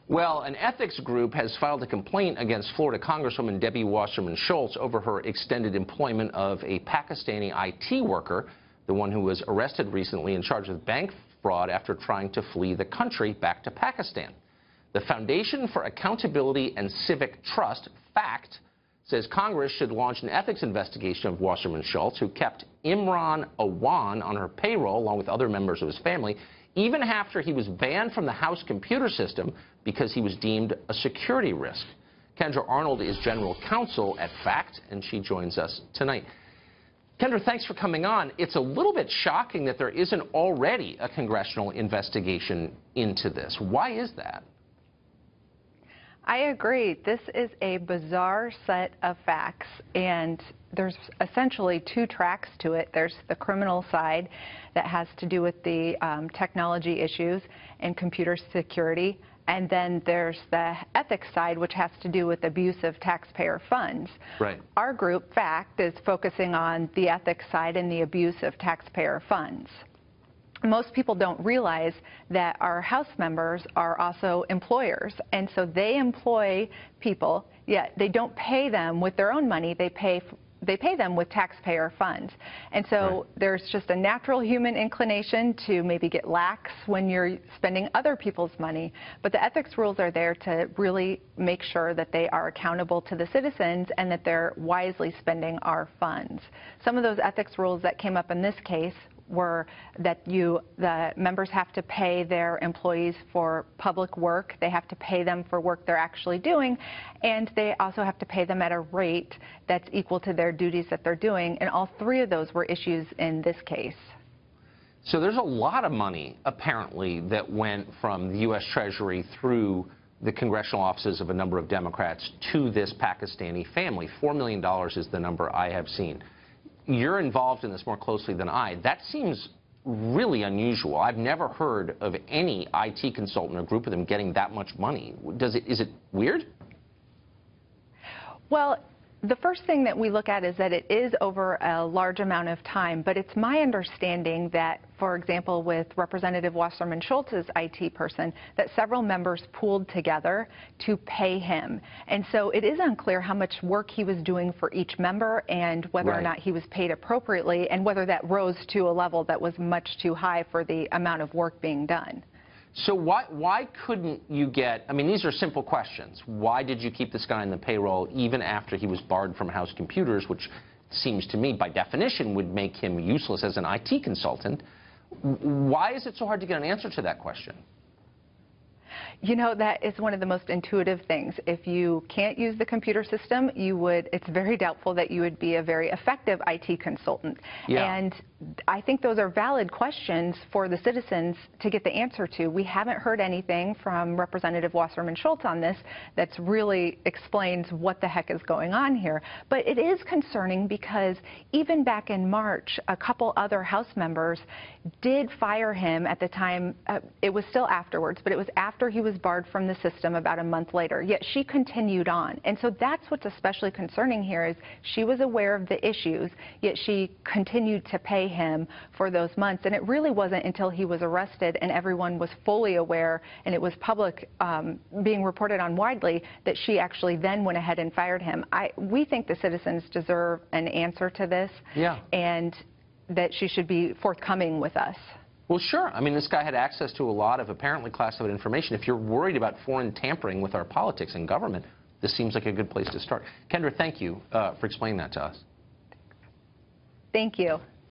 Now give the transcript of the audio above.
Well, an ethics group has filed a complaint against Florida Congresswoman Debbie Wasserman Schultz over her extended employment of a Pakistani IT worker, the one who was arrested recently and charged with bank fraud after trying to flee the country back to Pakistan. The Foundation for Accountability and Civic Trust, FACT, says Congress should launch an ethics investigation of Wasserman Schultz, who kept Imran Awan on her payroll along with other members of his family, even after he was banned from the House computer system because he was deemed a security risk. Kendra Arnold is general counsel at FACT, and she joins us tonight. Kendra, thanks for coming on. It's a little bit shocking that there isn't already a congressional investigation into this. Why is that? I agree. This is a bizarre set of facts, and there's essentially two tracks to it. There's the criminal side that has to do with the technology issues and computer security, and then there's the ethics side, which has to do with abuse of taxpayer funds. Right. Our group, FACT, is focusing on the ethics side and the abuse of taxpayer funds. Most people don't realize that our House members are also employers, and so they employ people, yet they don't pay them with their own money. They pay them with taxpayer funds. And so there's just a natural human inclination to maybe get lax when you're spending other people's money. But the ethics rules are there to really make sure that they are accountable to the citizens and that they're wisely spending our funds. Some of those ethics rules that came up in this case were that the members have to pay their employees for public work, they have to pay them for work they're actually doing, and they also have to pay them at a rate that's equal to their duties that they're doing, and all three of those were issues in this case. So there's a lot of money, apparently, that went from the U.S. Treasury through the congressional offices of a number of Democrats to this Pakistani family. $4 million is the number I have seen. You're involved in this more closely than I. That seems really unusual. I've never heard of any IT consultant or group of them getting that much money. Is it weird? Well, the first thing that we look at is that it is over a large amount of time, but it's my understanding that, for example, with Representative Wasserman Schultz's IT person, that several members pooled together to pay him. And so it is unclear how much work he was doing for each member and whether or not he was paid appropriately and whether that rose to a level that was much too high for the amount of work being done. So why couldn't you get, I mean, these are simple questions. Why did you keep this guy on the payroll even after he was barred from House computers, which seems to me, by definition, would make him useless as an IT consultant? Why is it so hard to get an answer to that question? You know, that is one of the most intuitive things. If you can't use the computer system, it's very doubtful that you would be a very effective IT consultant. Yeah. And I think those are valid questions for the citizens to get the answer to. We haven't heard anything from Representative Wasserman Schultz on this that's really explains what the heck is going on here. But it is concerning because even back in March, a couple other House members did fire him at the time. It was still afterwards, but it was after he was barred from the system about a month later, yet she continued on. And so that's what's especially concerning here is she was aware of the issues, yet she continued to pay him for those months. And it really wasn't until he was arrested and everyone was fully aware and it was public, being reported on widely, that she actually then went ahead and fired him. We think the citizens deserve an answer to this, and that she should be forthcoming with us. Well, sure. I mean, this guy had access to a lot of apparently classified information. If you're worried about foreign tampering with our politics and government, this seems like a good place to start. Kendra, thank you for explaining that to us. Thank you.